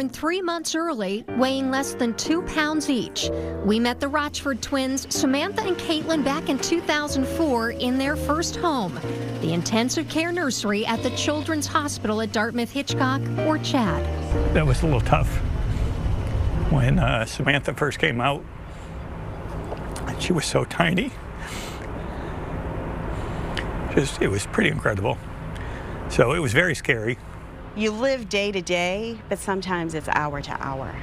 born 3 months early, weighing less than 2 pounds each. We met the Rochford twins, Samantha and Caitlin, back in 2004 in their first home, the intensive care nursery at the Children's Hospital at Dartmouth-Hitchcock, or CHAD. That was a little tough. When Samantha first came out, she was so tiny. It was pretty incredible. So it was very scary. You live day to day, but sometimes it's hour to hour.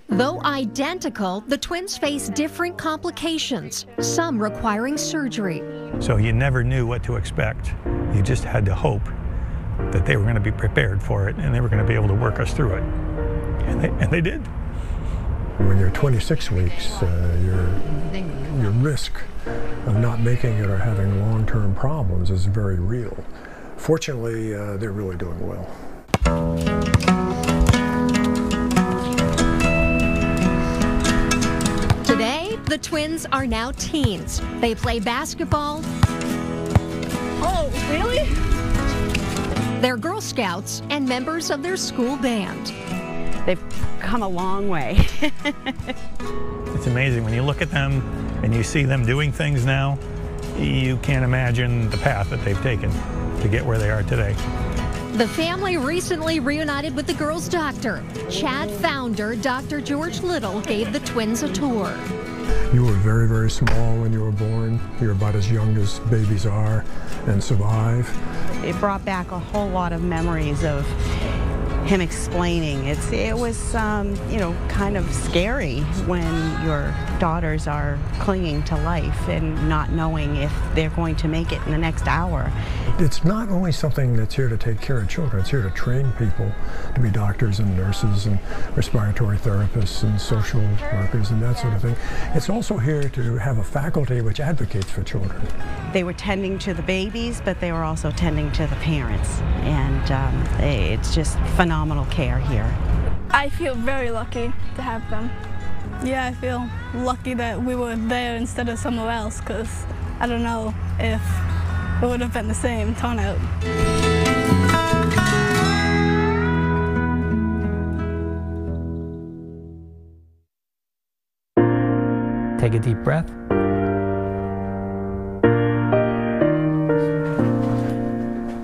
Though identical, the twins face different complications, some requiring surgery. So you never knew what to expect. You just had to hope that they were going to be prepared for it and they were going to be able to work us through it. And they did. When you're 26 weeks, your risk of not making it or having long-term problems is very real. Fortunately, they're really doing well. Today, the twins are now teens. They play basketball. Oh, really? They're Girl Scouts and members of their school band. They've come a long way. It's amazing when you look at them and you see them doing things now, you can't imagine the path that they've taken to get where they are today. The family recently reunited with the girls' doctor. CHAD founder Dr. George Little gave the twins a tour. You were very, very small when you were born. You're about as young as babies are and survive. It brought back a whole lot of memories of him explaining. It was, you know, kind of scary when your daughters are clinging to life and not knowing if they're going to make it in the next hour. It's not only something that's here to take care of children, it's here to train people to be doctors and nurses and respiratory therapists and social workers and that sort of thing. It's also here to have a faculty which advocates for children. They were tending to the babies, but they were also tending to the parents, and it's just phenomenal care here. I feel very lucky to have them. Yeah, I feel lucky that we were there instead of somewhere else, because I don't know if it would have been the same turnout. Take a deep breath.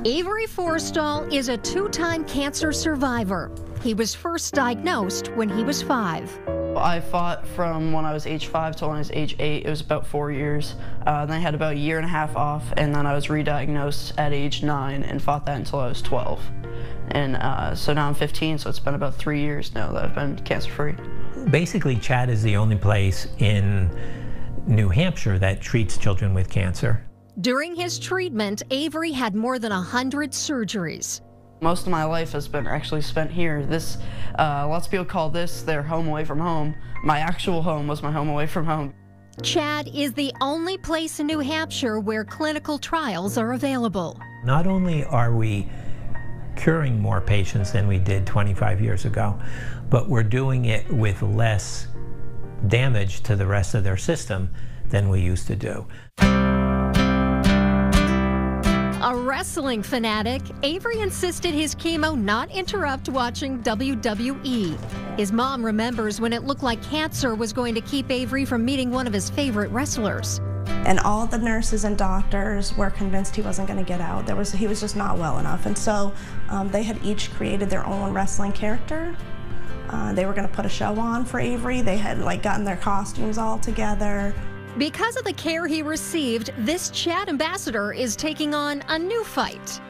Avery Forrestall is a 2-time cancer survivor. He was first diagnosed when he was 5. I fought from when I was age 5 till when I was age 8. It was about 4 years. Then I had about a year and a half off, and then I was re-diagnosed at age 9 and fought that until I was 12. And so now I'm 15, so it's been about 3 years now that I've been cancer-free. Basically, CHAD is the only place in New Hampshire that treats children with cancer. During his treatment, Avery had more than 100 surgeries. Most of my life has been actually spent here. Lots of people call this their home away from home. My actual home was my home away from home. CHAD is the only place in New Hampshire where clinical trials are available. Not only are we curing more patients than we did 25 years ago, but we're doing it with less damage to the rest of their system than we used to do. A wrestling fanatic, Avery insisted his chemo not interrupt watching WWE. His mom remembers when it looked like cancer was going to keep Avery from meeting one of his favorite wrestlers. And all the nurses and doctors were convinced he wasn't going to get out. He was just not well enough. And so they had each created their own wrestling character. They were going to put a show on for Avery. They had gotten their costumes all together. Because of the care he received, this CHAD ambassador is taking on a new fight.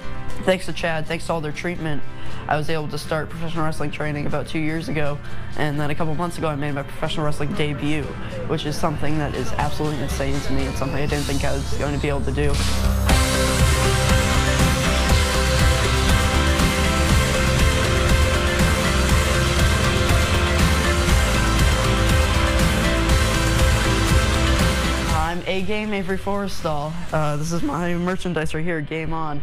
Thanks to CHAD, thanks to all their treatment, I was able to start professional wrestling training about 2 years ago, and then a couple months ago I made my professional wrestling debut, which is something that is absolutely insane to me. It's something I didn't think I was going to be able to do. A-Game Avery Forrestall. This is my merchandise right here, Game On.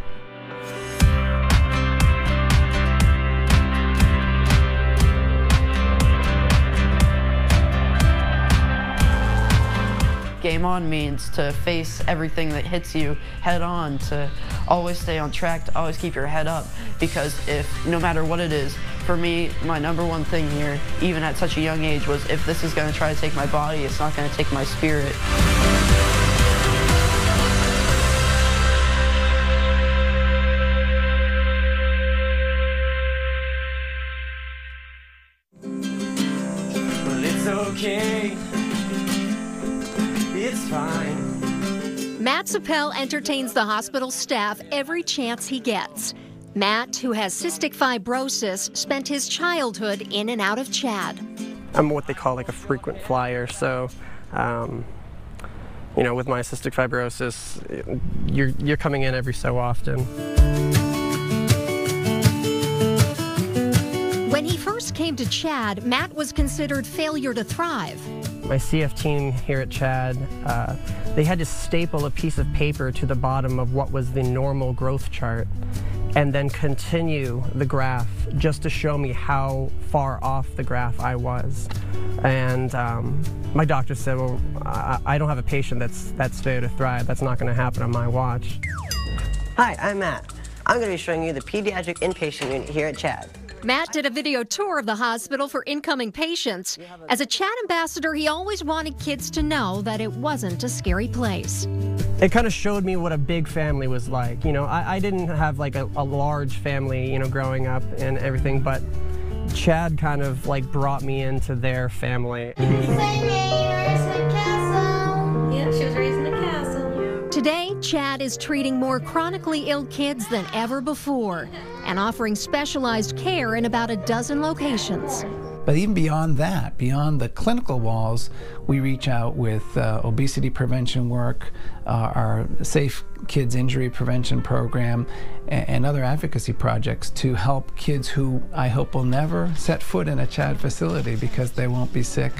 game on means to face everything that hits you head on, to always stay on track, to always keep your head up, because no matter what it is, for me, my #1 thing here, even at such a young age, was if this is going to try to take my body, it's not going to take my spirit. Okay, it's fine. Matt Zappel entertains the hospital staff every chance he gets. Matt, who has cystic fibrosis, spent his childhood in and out of CHAD. I'm what they call like a frequent flyer, so you know, with my cystic fibrosis, you're coming in every so often. When he first came to CHAD, Matt was considered failure to thrive. My CF team here at CHAD, they had to staple a piece of paper to the bottom of what was the normal growth chart and then continue the graph just to show me how far off the graph I was. And my doctor said, well, I don't have a patient that's failure to thrive. That's not going to happen on my watch. Hi, I'm Matt. I'm going to be showing you the pediatric inpatient unit here at CHAD. Matt did a video tour of the hospital for incoming patients. As a CHAD ambassador, he always wanted kids to know that it wasn't a scary place. It kind of showed me what a big family was like. You know, I didn't have like a large family, you know, growing up and everything, but CHAD kind of like brought me into their family. Today, CHAD is treating more chronically ill kids than ever before and offering specialized care in about a dozen locations. But even beyond that, beyond the clinical walls, we reach out with obesity prevention work, our Safe Kids Injury Prevention Program, and other advocacy projects to help kids who I hope will never set foot in a CHAD facility because they won't be sick.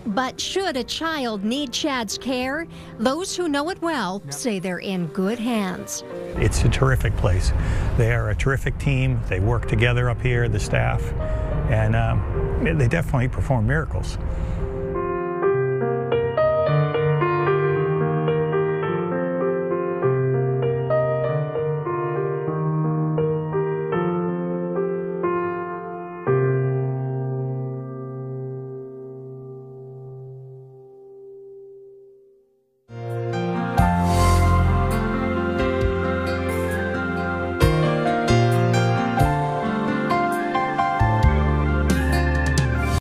But should a child need CHAD's care, those who know it well say they're in good hands. It's a terrific place. They are a terrific team. They work together up here, the staff, and they definitely perform miracles.